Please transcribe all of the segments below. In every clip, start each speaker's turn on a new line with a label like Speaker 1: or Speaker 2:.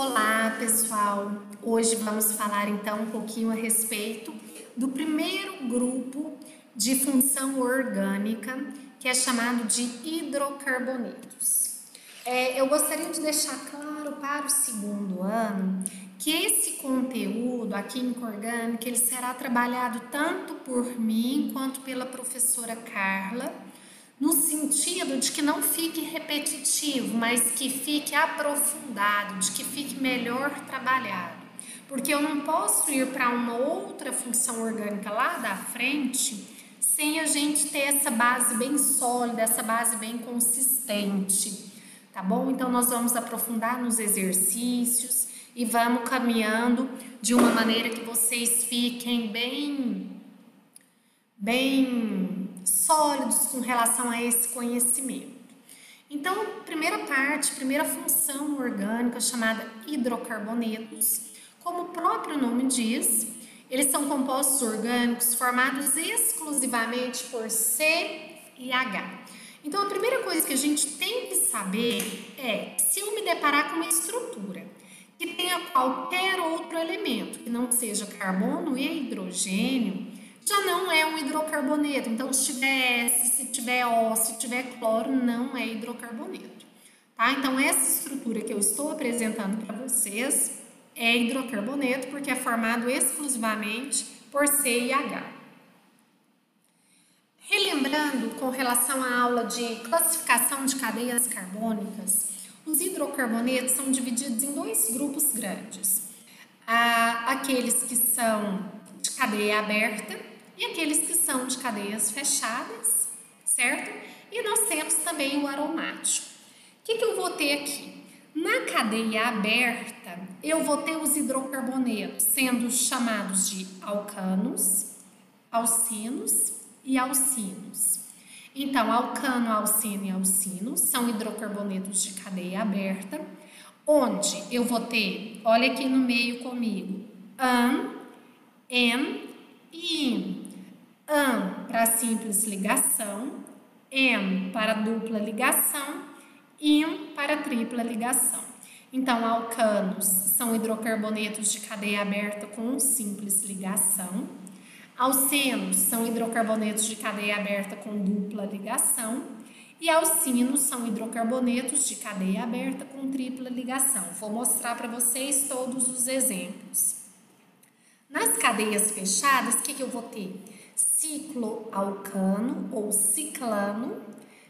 Speaker 1: Olá, pessoal! Hoje vamos falar então um pouquinho a respeito do primeiro grupo de função orgânica, que é chamado de hidrocarbonetos. Eu gostaria de deixar claro para o segundo ano que esse conteúdo, a química orgânica, ele será trabalhado tanto por mim quanto pela professora Carla, no sentido de que não fique repetitivo, mas que fique aprofundado, de que fique melhor trabalhado. Porque eu não posso ir para uma outra função orgânica lá da frente sem a gente ter essa base bem sólida, essa base bem consistente, tá bom? Então nós vamos aprofundar nos exercícios e vamos caminhando de uma maneira que vocês fiquem bem sólidos com relação a esse conhecimento. Então, primeira função orgânica chamada hidrocarbonetos, como o próprio nome diz, eles são compostos orgânicos formados exclusivamente por C e H. Então, a primeira coisa que a gente tem que saber é, se eu me deparar com uma estrutura que tenha qualquer outro elemento, que não seja carbono e hidrogênio, já não é um hidrocarboneto. Então, se tiver S, se tiver O, se tiver cloro, não é hidrocarboneto. Tá? Então, essa estrutura que eu estou apresentando para vocês é hidrocarboneto porque é formado exclusivamente por C e H. Relembrando com relação à aula de classificação de cadeias carbônicas, os hidrocarbonetos são divididos em dois grupos grandes. Aqueles que são de cadeia aberta e aqueles que são de cadeias fechadas, certo? E nós temos também o aromático. O que eu vou ter aqui? Na cadeia aberta, eu vou ter os hidrocarbonetos sendo chamados de alcanos, alcinos e alcinos. Então, alcano, alcino e alcino são hidrocarbonetos de cadeia aberta, onde eu vou ter, olha aqui no meio comigo, an, en e in. An para simples ligação, en para dupla ligação, in para tripla ligação. Então, alcanos são hidrocarbonetos de cadeia aberta com simples ligação. Alcenos são hidrocarbonetos de cadeia aberta com dupla ligação. E alcinos são hidrocarbonetos de cadeia aberta com tripla ligação. Vou mostrar para vocês todos os exemplos. Nas cadeias fechadas, o que eu vou ter? Cicloalcano ou ciclano,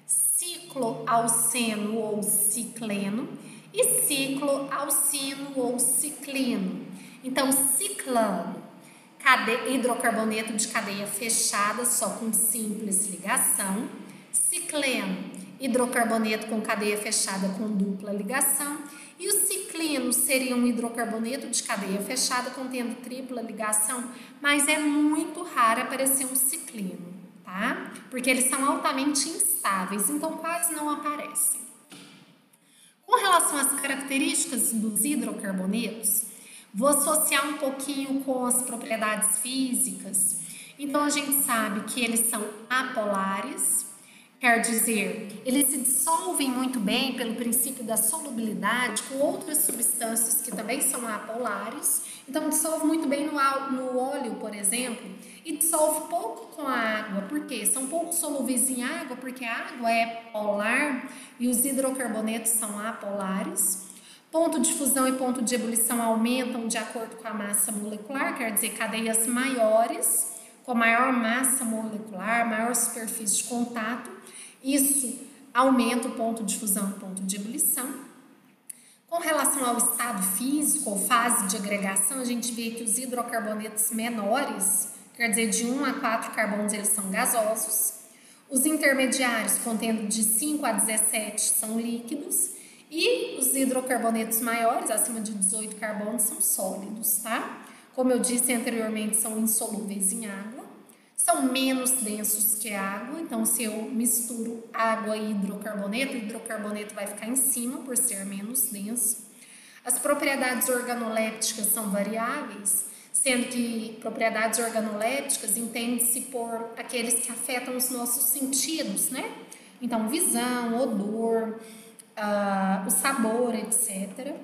Speaker 1: cicloalceno ou cicleno e cicloalcino ou ciclino. Então, ciclano, hidrocarboneto de cadeia fechada, só com simples ligação. Cicleno, hidrocarboneto com cadeia fechada com dupla ligação. E o ciclino seria um hidrocarboneto de cadeia fechada contendo tripla ligação, mas é muito raro aparecer um ciclino, tá? Porque eles são altamente instáveis, então quase não aparecem. Com relação às características dos hidrocarbonetos, vou associar um pouquinho com as propriedades físicas. Então, a gente sabe que eles são apolares, quer dizer, eles se dissolvem muito bem pelo princípio da solubilidade com outras substâncias que também são apolares. Então, dissolve muito bem no óleo, por exemplo, e dissolve pouco com a água. Por quê? São pouco solúveis em água, porque a água é polar e os hidrocarbonetos são apolares. Ponto de fusão e ponto de ebulição aumentam de acordo com a massa molecular, quer dizer, cadeias maiores, com maior massa molecular, maior superfície de contato, isso aumenta o ponto de fusão e ponto de ebulição. Com relação ao estado físico ou fase de agregação, a gente vê que os hidrocarbonetos menores, quer dizer, de 1 a 4 carbonos, eles são gasosos. Os intermediários, contendo de 5 a 17, são líquidos. E os hidrocarbonetos maiores, acima de 18 carbonos, são sólidos, tá? Como eu disse anteriormente, são insolúveis em água. São menos densos que a água, então se eu misturo água e hidrocarboneto, o hidrocarboneto vai ficar em cima por ser menos denso. As propriedades organolépticas são variáveis, sendo que propriedades organolépticas entende-se por aqueles que afetam os nossos sentidos, né? Então, visão, odor, o sabor, etc.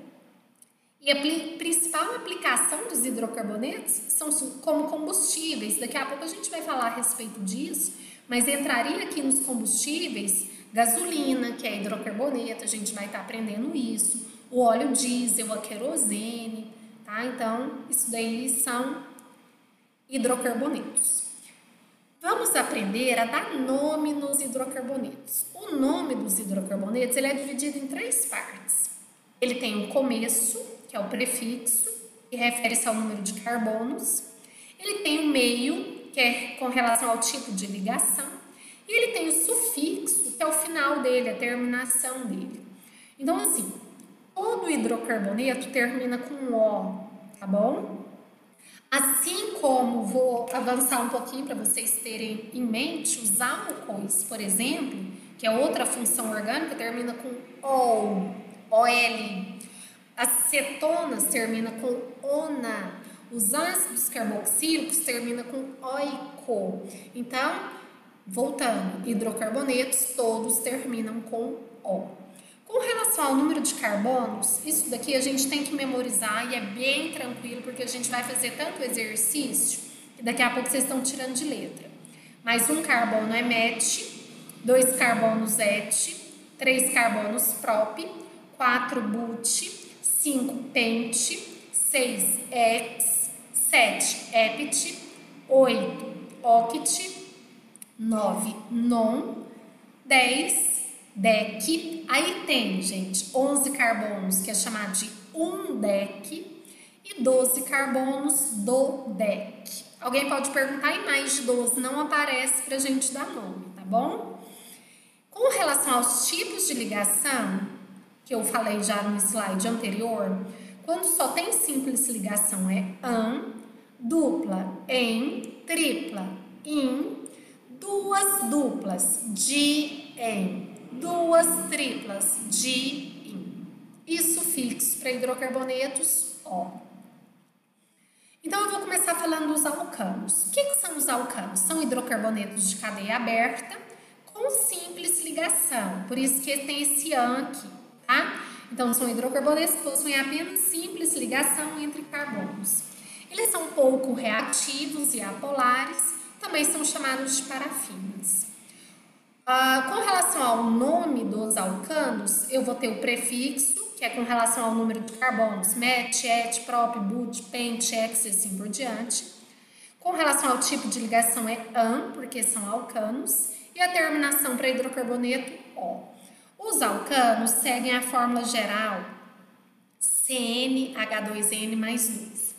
Speaker 1: E a principal aplicação dos hidrocarbonetos são como combustíveis. Daqui a pouco a gente vai falar a respeito disso, mas entraria aqui nos combustíveis gasolina, que é hidrocarboneto, a gente vai estar aprendendo isso, o óleo diesel, a querosene, tá? Então, isso daí são hidrocarbonetos. Vamos aprender a dar nome nos hidrocarbonetos. O nome dos hidrocarbonetos ele é dividido em 3 partes. Ele tem um começo, que é o prefixo, que refere-se ao número de carbonos. Ele tem o meio, que é com relação ao tipo de ligação. E ele tem o sufixo, que é o final dele, a terminação dele. Então, assim, todo hidrocarboneto termina com O, tá bom? Assim como vou avançar um pouquinho para vocês terem em mente, os álcoois, por exemplo, que é outra função orgânica, termina com OL. As cetonas termina com ONA. Os ácidos carboxílicos termina com OICO. Então, voltando, hidrocarbonetos todos terminam com O. Com relação ao número de carbonos, isso daqui a gente tem que memorizar e é bem tranquilo, porque a gente vai fazer tanto exercício que daqui a pouco vocês estão tirando de letra. Mas 1 carbono é met, 2 carbonos et, 3 carbonos prop, 4 but, 5 pent, 6 ex, 7 ept, 8 oct, 9 non, 10 dec. Aí tem, gente, 11 carbonos, que é chamado de 1 dec, e 12 carbonos do dec. Alguém pode perguntar, e mais de 12 não aparece pra gente dar nome, tá bom? Com relação aos tipos de ligação, que eu falei já no slide anterior, quando só tem simples ligação é an, dupla, em, tripla, in, duas duplas, de, em, duas triplas, de, in. E sufixo para hidrocarbonetos, O. Então, eu vou começar falando dos alcanos. O que são os alcanos? São hidrocarbonetos de cadeia aberta com simples ligação. Por isso que tem esse an aqui, tá? Então, são hidrocarbonetos que possuem apenas simples ligação entre carbonos. Eles são pouco reativos e apolares, também são chamados de parafinas. Com relação ao nome dos alcanos, eu vou ter o prefixo, que é com relação ao número de carbonos, met, et, prop, but, pent, ex e assim por diante. Com relação ao tipo de ligação é an, porque são alcanos, e a terminação para hidrocarboneto, O. Os alcanos seguem a fórmula geral CnH2n mais 2.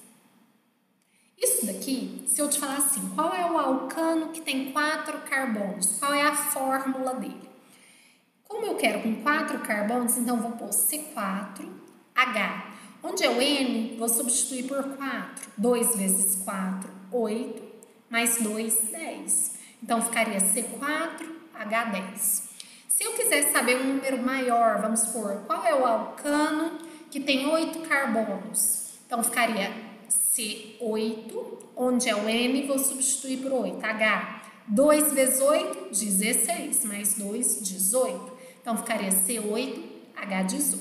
Speaker 1: Isso daqui, se eu te falar assim, qual é o alcano que tem 4 carbonos? Qual é a fórmula dele? Como eu quero com 4 carbonos, então vou pôr C4H. Onde é o N, vou substituir por 4. 2 vezes 4, 8, mais 2, 10. Então, ficaria C4H10. Se eu quiser saber um número maior, vamos supor, qual é o alcano que tem 8 carbonos? Então, ficaria C8, onde é o N, vou substituir por 8. H, 2 vezes 8, 16, mais 2, 18. Então, ficaria C8H18,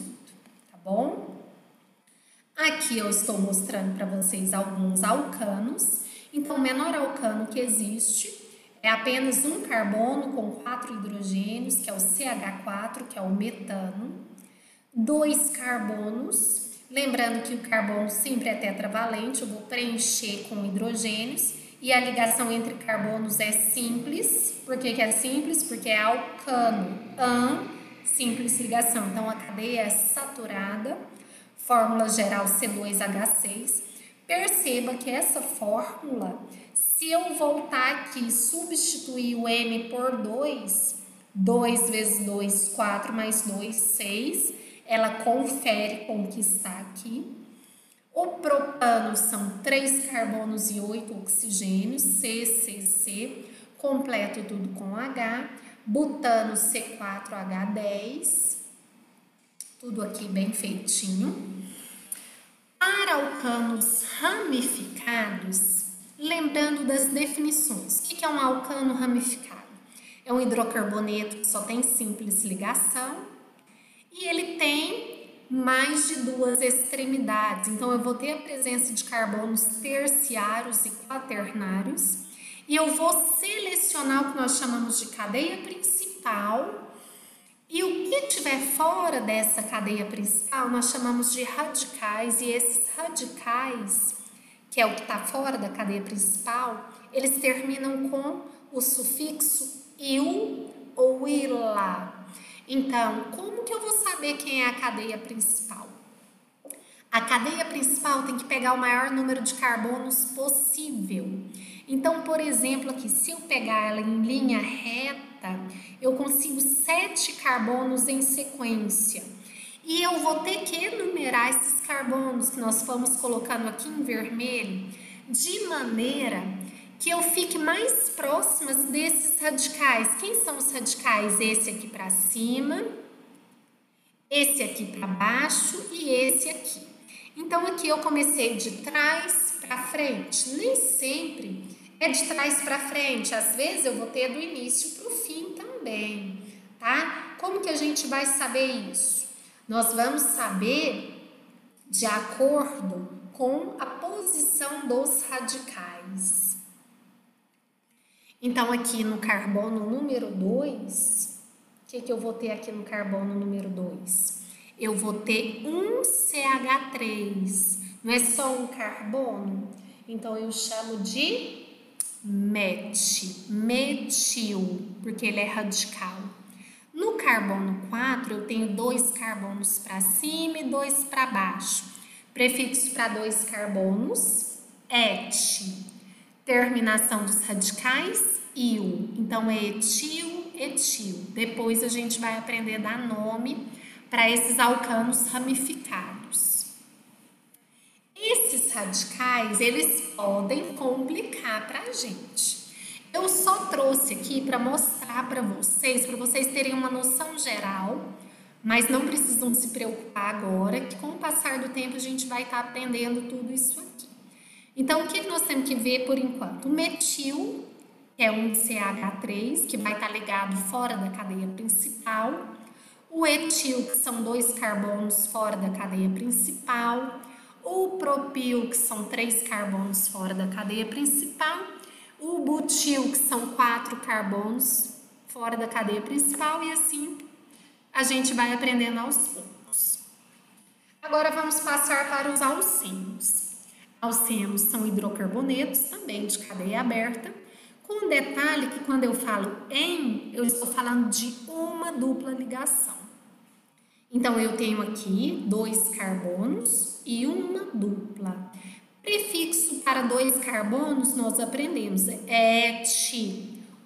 Speaker 1: tá bom? Aqui eu estou mostrando para vocês alguns alcanos. Então, o menor alcano que existe é apenas um carbono com 4 hidrogênios, que é o CH4, que é o metano. 2 carbonos. Lembrando que o carbono sempre é tetravalente, eu vou preencher com hidrogênios. E a ligação entre carbonos é simples. Por que é simples? Porque é alcano. An, simples ligação. Então, a cadeia é saturada. Fórmula geral C2H6. Perceba que essa fórmula, se eu voltar aqui e substituir o N por 2, 2 vezes 2, 4, mais 2, 6, ela confere com o que está aqui. O propano são 3 carbonos e 8 oxigênios, C, C, C, completo tudo com H. Butano, C4H10, tudo aqui bem feitinho. Para alcanos ramificados, lembrando das definições. O que é um alcano ramificado? É um hidrocarboneto que só tem simples ligação e ele tem mais de duas extremidades. Então, eu vou ter a presença de carbonos terciários e quaternários. E eu vou selecionar o que nós chamamos de cadeia principal. E o que estiver fora dessa cadeia principal, nós chamamos de radicais. E esses radicais, que é o que está fora da cadeia principal, eles terminam com o sufixo -il ou -ila. Então, como que eu vou saber quem é a cadeia principal? A cadeia principal tem que pegar o maior número de carbonos possível. Então, por exemplo, aqui, se eu pegar ela em linha reta, eu consigo 7 carbonos em sequência. E eu vou ter que enumerar esses carbonos que nós vamos colocando aqui em vermelho, de maneira que eu fique mais próximas desses radicais. Quem são os radicais? Esse aqui para cima, esse aqui para baixo e esse aqui. Então, aqui eu comecei de trás para frente. Nem sempre é de trás para frente. Às vezes eu vou ter do início para o fim também, tá? Como que a gente vai saber isso? Nós vamos saber de acordo com a posição dos radicais. Então, aqui no carbono número 2, o que eu vou ter aqui no carbono número 2? Eu vou ter um CH3, não é só um carbono? Então, eu chamo de metil, porque ele é radical. No carbono 4, eu tenho 2 carbonos para cima e 2 para baixo. Prefixo para 2 carbonos, et. Terminação dos radicais, il. Então, é etil, etil. Depois a gente vai aprender a dar nome para esses alcanos ramificados. Esses radicais, eles podem complicar para a gente. Eu só trouxe aqui para mostrar para vocês terem uma noção geral, mas não precisam se preocupar agora, que com o passar do tempo a gente vai estar aprendendo tudo isso aqui. Então, o que nós temos que ver por enquanto? O metil, que é um CH3, que vai estar ligado fora da cadeia principal. O etil, que são 2 carbonos fora da cadeia principal. O propil, que são 3 carbonos fora da cadeia principal. O butil, que são 4 carbonos fora da cadeia principal. E assim a gente vai aprendendo aos poucos. Agora vamos passar para os alcenos. Alcenos são hidrocarbonetos, também de cadeia aberta, com um detalhe que quando eu falo em, eu estou falando de uma dupla ligação. Então, eu tenho aqui 2 carbonos e uma dupla. Prefixo para 2 carbonos, nós aprendemos et,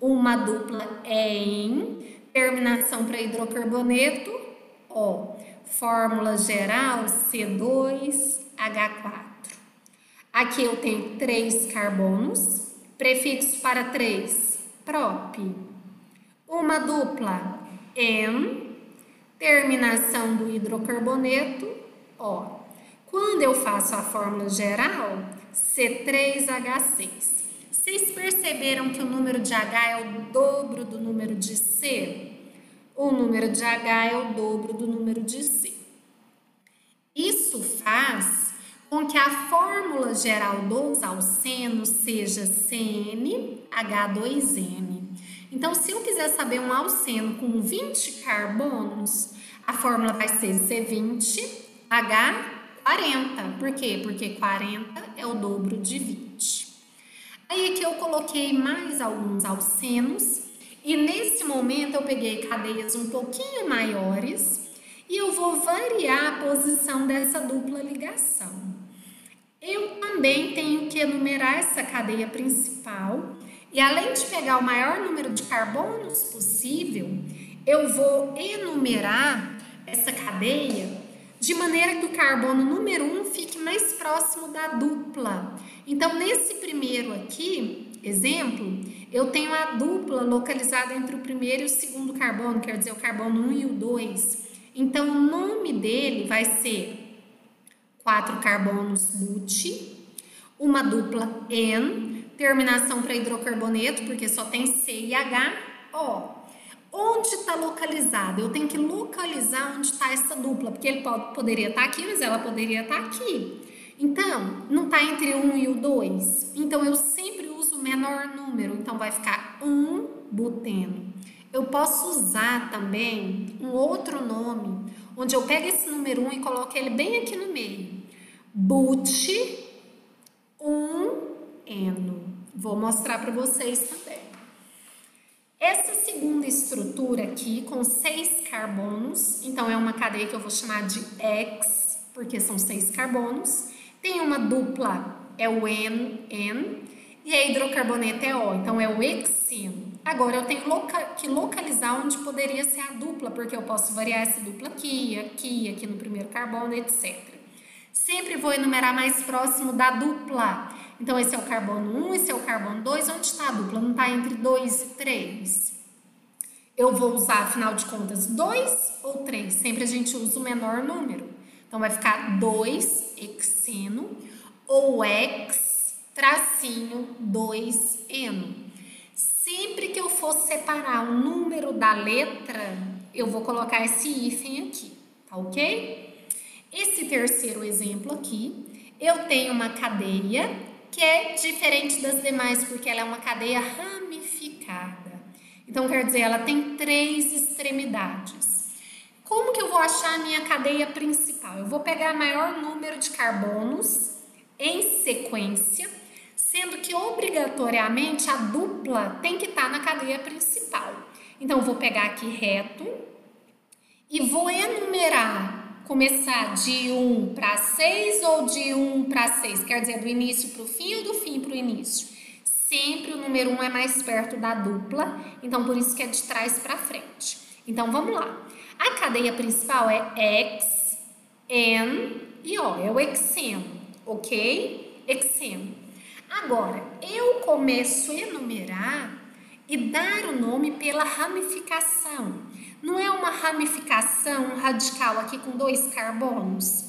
Speaker 1: uma dupla em, terminação para hidrocarboneto, O. Fórmula geral, C2H4. Aqui eu tenho 3 carbonos, prefixo para 3, prop. Uma dupla, en, terminação do hidrocarboneto, O. Quando eu faço a fórmula geral, C3H6. Vocês perceberam que o número de H é o dobro do número de C? O número de H é o dobro do número de C. Isso faz com que a fórmula geral dos alcenos seja CnH2n. Então, se eu quiser saber um alceno com 20 carbonos, a fórmula vai ser C20H40. Por quê? Porque 40 é o dobro de 20. Aí aqui eu coloquei mais alguns alcenos e nesse momento eu peguei cadeias um pouquinho maiores e eu vou variar a posição dessa dupla ligação. Eu também tenho que enumerar essa cadeia principal e além de pegar o maior número de carbonos possível, eu vou enumerar essa cadeia de maneira que o carbono número 1 fique mais próximo da dupla. Então, nesse primeiro aqui, exemplo, eu tenho a dupla localizada entre o primeiro e o segundo carbono, quer dizer, o carbono 1 e o 2. Então, o nome dele vai ser 4 carbonos but, uma dupla en, terminação para hidrocarboneto, porque só tem C e H, O. Onde está localizado? Eu tenho que localizar onde está essa dupla, porque ele poderia estar aqui, mas ela poderia estar aqui. Então, não está entre o 1 e o 2. Então, eu sempre uso o menor número. Então, vai ficar 1-buteno. Eu posso usar também um outro nome, onde eu pego esse número 1 e coloco ele bem aqui no meio. But-1-eno. Vou mostrar para vocês também. Essa segunda estrutura aqui, com 6 carbonos, então é uma cadeia que eu vou chamar de X, porque são 6 carbonos. Tem uma dupla, é o N, e a hidrocarboneto é O, então é o hexeno. Agora eu tenho que localizar onde poderia ser a dupla, porque eu posso variar essa dupla aqui no primeiro carbono, etc. Sempre vou enumerar mais próximo da dupla. Então, esse é o carbono 1, esse é o carbono 2. Onde está a dupla? Não está entre 2 e 3. Eu vou usar, afinal de contas, 2 ou 3. Sempre a gente usa o menor número. Então, vai ficar 2-hexeno ou X-2-eno. Sempre que eu for separar o número da letra, eu vou colocar esse hífen aqui, tá ok? Esse terceiro exemplo aqui, eu tenho uma cadeia que é diferente das demais, porque ela é uma cadeia ramificada. Então, quer dizer, ela tem 3 extremidades. Como que eu vou achar a minha cadeia principal? Eu vou pegar o maior número de carbonos em sequência, sendo que obrigatoriamente a dupla tem que estar na cadeia principal. Então, eu vou pegar aqui reto e vou enumerar. Começar de 1 para 6 ou de 1 para 6? Quer dizer, do início para o fim ou do fim para o início? Sempre o número 1 é mais perto da dupla, então por isso que é de trás para frente. Então vamos lá. A cadeia principal é X, N e O, é o hexeno, ok? Hexeno. Agora, eu começo a enumerar e dar o nome pela ramificação. Não é uma ramificação radical aqui com 2 carbonos?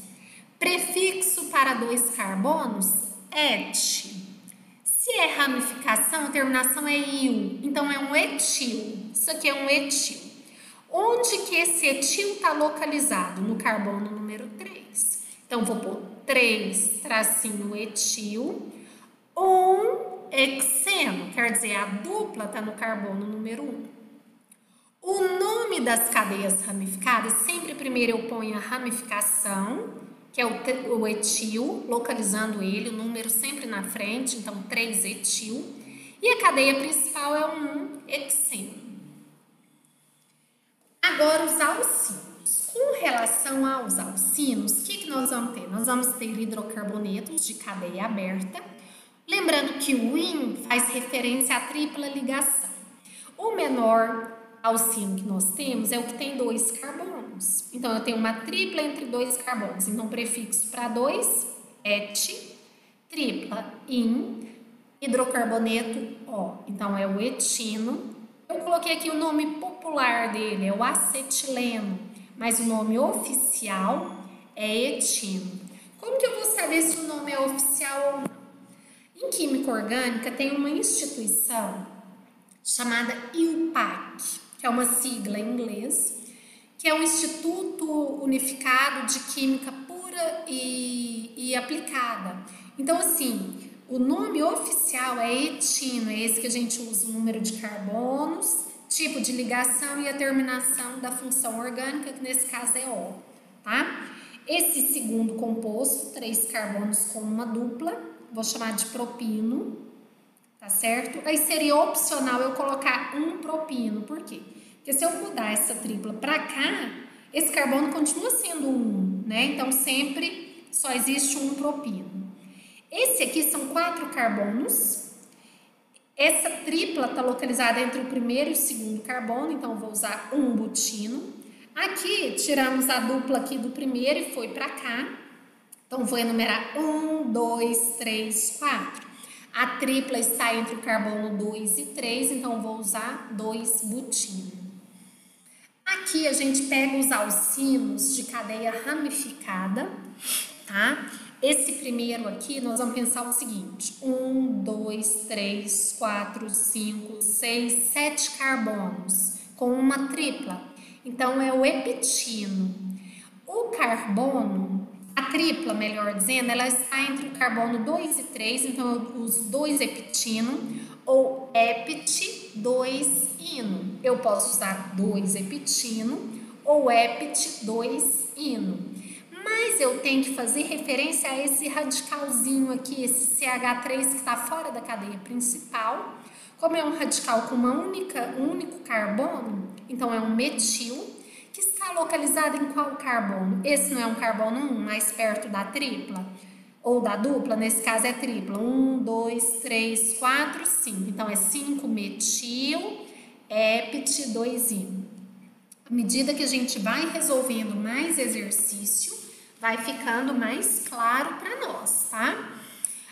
Speaker 1: Prefixo para 2 carbonos, et. Se é ramificação, a terminação é il. Então, é um etil. Isso aqui é um etil. Onde que esse etil está localizado? No carbono número 3. Então, vou pôr 3-etil. 1-hexeno, quer dizer, a dupla está no carbono número 1. O nome das cadeias ramificadas, sempre primeiro eu ponho a ramificação, que é o etil, localizando ele, o número sempre na frente, então 3-etil. E a cadeia principal é um 1-hexeno. Agora, os alcinos. Com relação aos alcinos, o que nós vamos ter? Nós vamos ter hidrocarbonetos de cadeia aberta. Lembrando que o IN faz referência à tripla ligação. O menor alcino que nós temos é o que tem 2 carbonos. Então, eu tenho uma tripla entre 2 carbonos. Então, prefixo para 2, et, tripla, in, hidrocarboneto, O. Então, é o etino. Eu coloquei aqui o nome popular dele, é o acetileno, mas o nome oficial é etino. Como que eu vou saber se o nome é oficial ou não? Em Química Orgânica, tem uma instituição chamada IUPAC, que é uma sigla em inglês, que é um Instituto Unificado de Química Pura e Aplicada. Então, assim, o nome oficial é etino, é esse que a gente usa o número de carbonos, tipo de ligação e a terminação da função orgânica, que nesse caso é O, tá? Esse segundo composto, 3 carbonos com uma dupla, vou chamar de propino. Tá certo? Aí seria opcional eu colocar um propino. Por quê? Porque se eu mudar essa tripla para cá, esse carbono continua sendo 1, né? Então, sempre só existe um propino. Esse aqui são 4 carbonos. Essa tripla está localizada entre o primeiro e o segundo carbono, então eu vou usar um butino. Aqui, tiramos a dupla aqui do primeiro e foi para cá. Então, vou enumerar 1, 2, 3, 4. A tripla está entre o carbono 2 e 3, então vou usar 2-butino. Aqui a gente pega os alcinos de cadeia ramificada, tá? Esse primeiro aqui, nós vamos pensar o seguinte: 1, 2, 3, 4, 5, 6, 7 carbonos com uma tripla. Então, é o heptino. O carbono, a tripla, melhor dizendo, ela está entre o carbono 2 e 3, então eu uso 2-heptino ou hept-2-ino. Eu posso usar 2-heptino ou hept-2-ino. Mas eu tenho que fazer referência a esse radicalzinho aqui, esse CH3 que está fora da cadeia principal. Como é um radical com um único carbono, então é um metil, que está localizado em qual carbono? Esse não é um carbono 1, mais perto da tripla? Ou da dupla, nesse caso é tripla. 1, 2, 3, 4, 5. Então é 5-metil, hept-2-ino. À medida que a gente vai resolvendo mais exercício, vai ficando mais claro para nós, tá?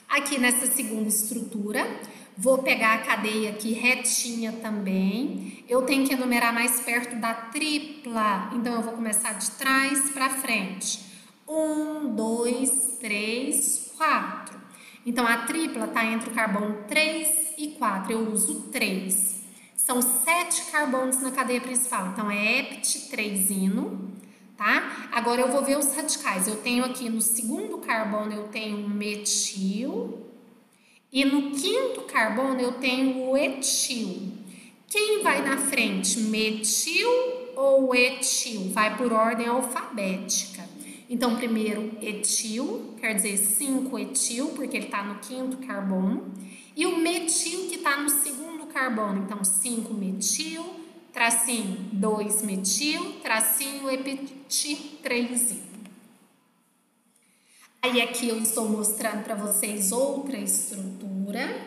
Speaker 1: Aqui nessa segunda estrutura, vou pegar a cadeia aqui retinha também. Eu tenho que enumerar mais perto da tripla, então eu vou começar de trás para frente. 1, 2, 3, 4. Então a tripla está entre o carbono 3 e 4, eu uso 3. São 7 carbonos na cadeia principal, então é hept-3-ino. Tá? Agora eu vou ver os radicais. Eu tenho aqui no segundo carbono eu tenho um metil e no quinto carbono eu tenho o etil. Quem vai na frente, metil ou etil? Vai por ordem alfabética. Então primeiro etil, quer dizer 5-etil, porque ele está no quinto carbono, e o metil que está no segundo carbono, então 5-metil, tracinho 2-metil, tracinho hept-3-ino. Aí aqui eu estou mostrando para vocês outra estrutura.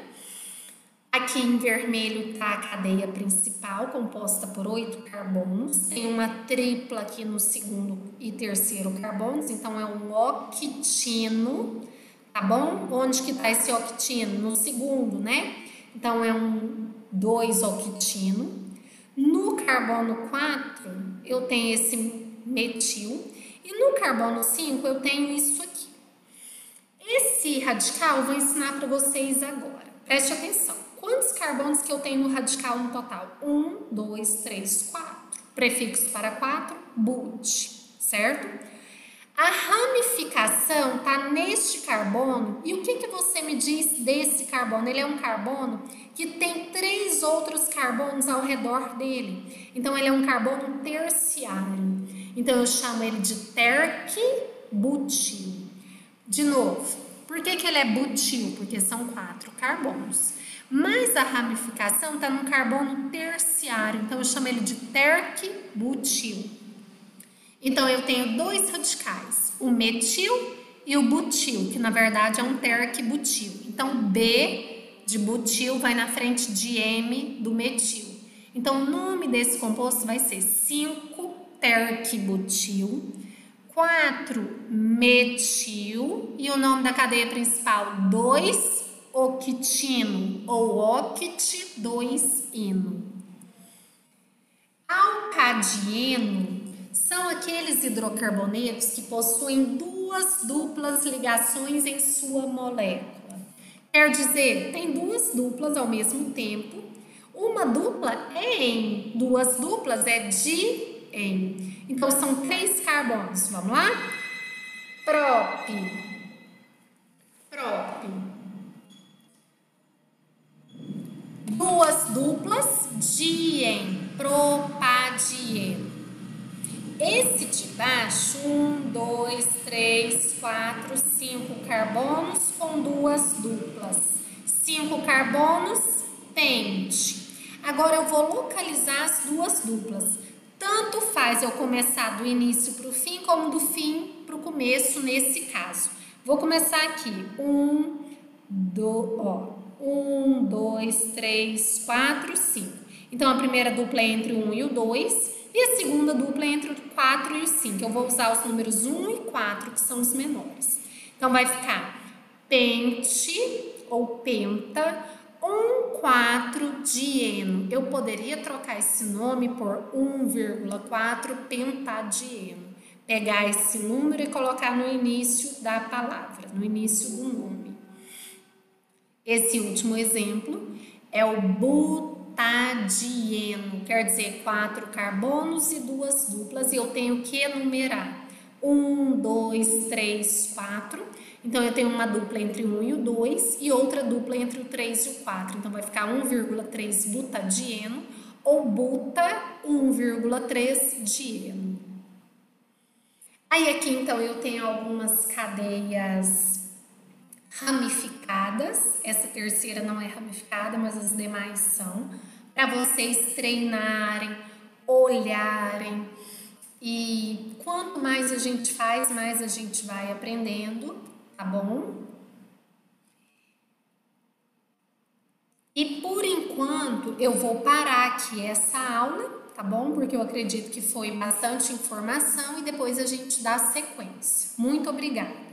Speaker 1: Aqui em vermelho está a cadeia principal, composta por 8 carbonos. Tem uma tripla aqui no segundo e terceiro carbonos, então é um octino, tá bom? Onde que está esse octino? No segundo, né? Então é um 2-octino. No carbono 4, eu tenho esse metil. E no carbono 5, eu tenho isso aqui. Esse radical eu vou ensinar para vocês agora. Preste atenção. Quantos carbonos que eu tenho no radical no total? 1, 2, 3, 4. Prefixo para 4, but, certo? A ramificação está neste carbono. E o que você me diz desse carbono? Ele é um carbono que tem 3 outros carbonos ao redor dele. Então, ele é um carbono terciário. Então, eu chamo ele de terc-butil. De novo, por que ele é butil? Porque são 4 carbonos. Mas a ramificação está no carbono terciário. Então, eu chamo ele de terc-butil. Então, eu tenho 2 radicais, o metil e o butil, que na verdade é um terc-butil. Então, B de butil vai na frente de M do metil. Então, o nome desse composto vai ser 5-terc-butil, 4-metil e o nome da cadeia principal 2-octino ou oct-2-ino. Alcadieno são aqueles hidrocarbonetos que possuem 2 duplas ligações em sua molécula. Quer dizer, tem 2 duplas ao mesmo tempo. Uma dupla é em, 2 duplas é di-em. Então, são 3 carbonos. Vamos lá? Prop. 2 duplas, di-en, propadieno. Esse de baixo, 1, 2, 3, 4, 5 carbonos com 2 duplas. 5 carbonos, pente. Agora eu vou localizar as 2 duplas. Tanto faz eu começar do início para o fim, como do fim para o começo, nesse caso. Vou começar aqui. 1, 2, 3, 4, 5. Então, a primeira dupla é entre o 1 e o 2. E a segunda dupla é entre o 4 e o 5. Eu vou usar os números 1 e 4, que são os menores. Então, vai ficar pente ou penta, 1,4-dieno. Eu poderia trocar esse nome por 1,4 pentadieno. Pegar esse número e colocar no início da palavra, no início do nome. Esse último exemplo é o butadieno. butadieno, quer dizer 4 carbonos e 2 duplas, e eu tenho que numerar 1, 2, 3, 4. Então, eu tenho uma dupla entre o 1 e o 2 e outra dupla entre o 3 e o 4. Então, vai ficar 1,3 butadieno ou buta 1,3 dieno. Aí, aqui, então, eu tenho algumas cadeias ramificadas. Essa terceira não é ramificada, mas as demais são. Para vocês treinarem, olharem. E quanto mais a gente faz, mais a gente vai aprendendo, tá bom? E por enquanto eu vou parar aqui essa aula, tá bom? Porque eu acredito que foi bastante informação e depois a gente dá sequência. Muito obrigada!